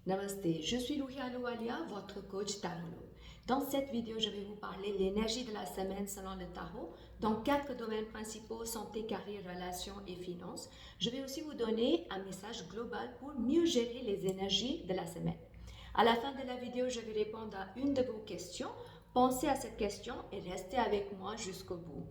Namasté, je suis Louhi Aloualia, votre coach tarot. Dans cette vidéo, je vais vous parler de l'énergie de la semaine selon le tarot dans 4 domaines principaux, santé, carrière, relations et finances. Je vais aussi vous donner un message global pour mieux gérer les énergies de la semaine. À la fin de la vidéo, je vais répondre à une de vos questions. Pensez à cette question et restez avec moi jusqu'au bout.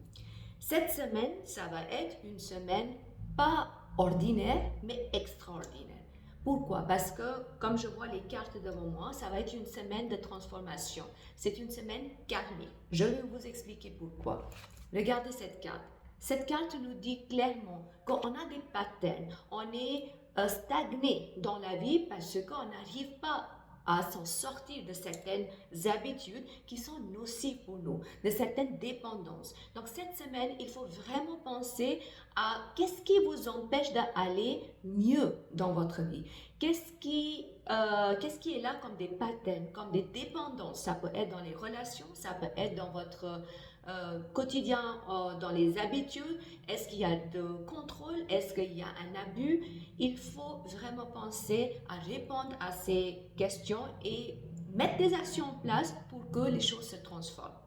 Cette semaine, ça va être une semaine pas ordinaire, mais extraordinaire. Pourquoi? Parce que, comme je vois les cartes devant moi, ça va être une semaine de transformation. C'est une semaine karmique. Je vais vous expliquer pourquoi. Regardez cette carte. Cette carte nous dit clairement qu'on a des patterns. On est stagné dans la vie parce qu'on n'arrive pas à s'en sortir de certaines habitudes qui sont nocives pour nous, de certaines dépendances. Donc cette semaine, il faut vraiment penser à qu'est-ce qui vous empêche d'aller mieux dans votre vie. Qu'est-ce qui est là comme des patterns, comme des dépendances. Ça peut être dans les relations, ça peut être dans votre quotidien, dans les habitudes. Est-ce qu'il y a de contrôle? Est-ce qu'il y a un abus? Il faut vraiment penser à répondre à ces questions et mettre des actions en place pour que les choses se transforment.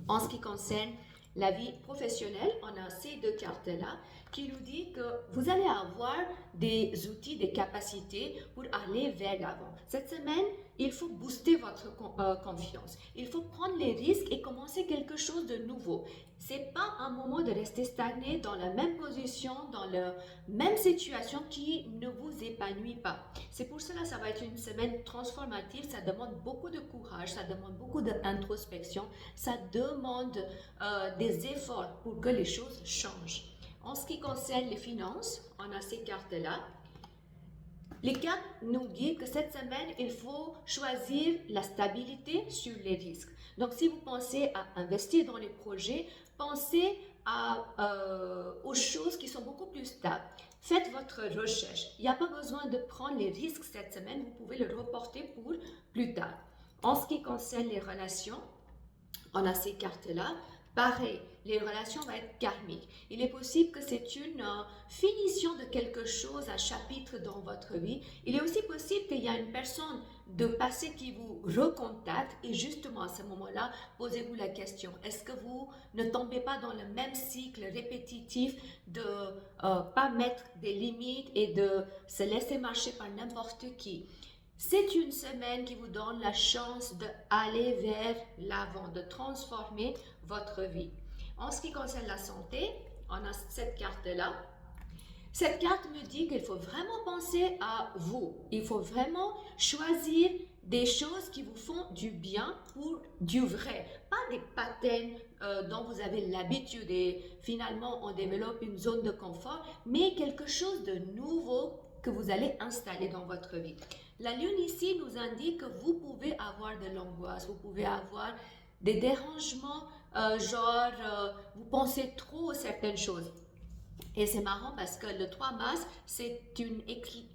En ce qui concerne la vie professionnelle, on a ces deux cartes-là qui nous dit que vous allez avoir des outils, des capacités pour aller vers l'avant. Cette semaine, il faut booster votre confiance. Il faut prendre les risques et commencer quelque chose de nouveau. C'est pas un moment de rester stagné dans la même position, dans la même situation qui ne vous épanouit pas. C'est pour cela que ça va être une semaine transformative. Ça demande beaucoup de courage, ça demande beaucoup d'introspection, ça demande des efforts pour que les choses changent. En ce qui concerne les finances, on a ces cartes-là. Les cartes nous disent que cette semaine, il faut choisir la stabilité sur les risques. Donc, si vous pensez à investir dans les projets, pensez aux choses qui sont beaucoup plus stables. Faites votre recherche. Il n'y a pas besoin de prendre les risques cette semaine, vous pouvez le reporter pour plus tard. En ce qui concerne les relations, on a ces cartes-là. Pareil, les relations vont être karmiques. Il est possible que c'est une finition de quelque chose, un chapitre dans votre vie. Il est aussi possible qu'il y a une personne de passé qui vous recontacte et justement à ce moment-là, posez-vous la question, est-ce que vous ne tombez pas dans le même cycle répétitif de pas mettre des limites et de se laisser marcher par n'importe qui? C'est une semaine qui vous donne la chance d'aller vers l'avant, de transformer votre vie. En ce qui concerne la santé, on a cette carte-là. Cette carte me dit qu'il faut vraiment penser à vous. Il faut vraiment choisir des choses qui vous font du bien pour du vrai. Pas des patterns dont vous avez l'habitude et finalement on développe une zone de confort, mais quelque chose de nouveau que vous allez installer dans votre vie. La lune ici nous indique que vous pouvez avoir de l'angoisse, vous pouvez avoir des dérangements, vous pensez trop à certaines choses. Et c'est marrant parce que le 3 mars, c'est une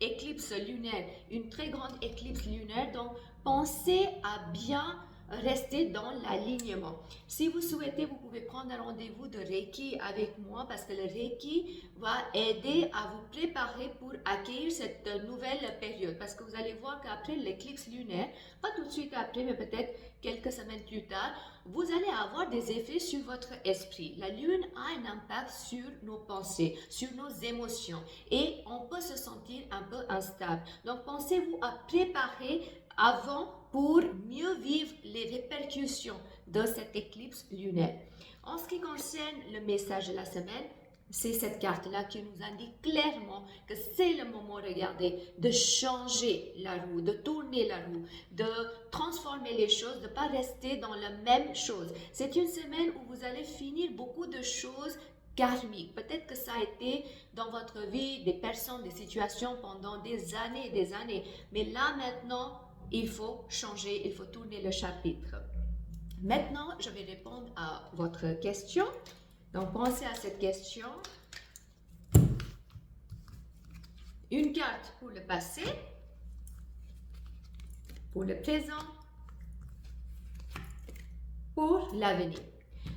éclipse lunaire, une très grande éclipse lunaire. Donc, pensez à bien rester dans l'alignement. Si vous souhaitez, vous pouvez prendre un rendez-vous de Reiki avec moi parce que le Reiki va aider à vous préparer pour accueillir cette nouvelle période. Parce que vous allez voir qu'après l'éclipse lunaire, pas tout de suite après, mais peut-être quelques semaines plus tard, vous allez avoir des effets sur votre esprit. La lune a un impact sur nos pensées, sur nos émotions et on peut se sentir un peu instable. Donc pensez-vous à préparer avant pour mieux vivre les répercussions de cette éclipse lunaire. En ce qui concerne le message de la semaine, c'est cette carte-là qui nous indique clairement que c'est le moment, regardez, de changer la roue, de tourner la roue, de transformer les choses, de ne pas rester dans la même chose. C'est une semaine où vous allez finir beaucoup de choses karmiques. Peut-être que ça a été dans votre vie des personnes, des situations pendant des années. Mais là maintenant, il faut changer, il faut tourner le chapitre. Maintenant, je vais répondre à votre question. Donc, pensez à cette question. Une carte pour le passé, pour le présent, pour l'avenir.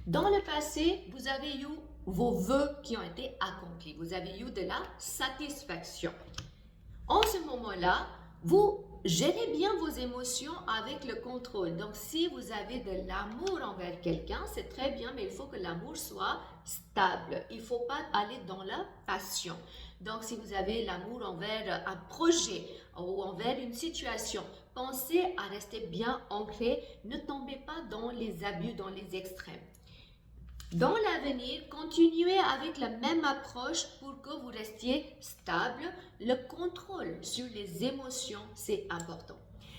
Dans le passé, vous avez eu vos vœux qui ont été accomplis. Vous avez eu de la satisfaction. En ce moment-là, vous gérez bien vos émotions avec le contrôle. Donc, si vous avez de l'amour envers quelqu'un, c'est très bien, mais il faut que l'amour soit stable. Il ne faut pas aller dans la passion. Donc, si vous avez l'amour envers un projet ou envers une situation, pensez à rester bien ancré. Ne tombez pas dans les abus, dans les extrêmes. Dans l'avenir, continuez avec la même approche pour que vous restiez stable. Le contrôle sur les émotions, c'est important.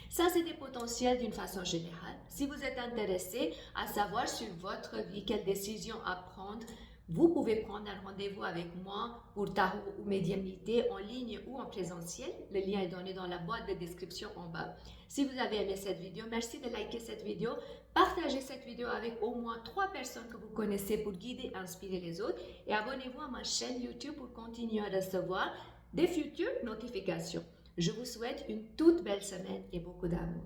Ça, c'est des potentiels d'une façon générale. Si vous êtes intéressé à savoir sur votre vie quelle décision à prendre, vous pouvez prendre un rendez-vous avec moi pour tarot ou médiumnité en ligne ou en présentiel. Le lien est donné dans la boîte de description en bas. Si vous avez aimé cette vidéo, merci de liker cette vidéo. Partagez cette vidéo avec au moins 3 personnes que vous connaissez pour guider et inspirer les autres. Et abonnez-vous à ma chaîne YouTube pour continuer à recevoir des futures notifications. Je vous souhaite une toute belle semaine et beaucoup d'amour.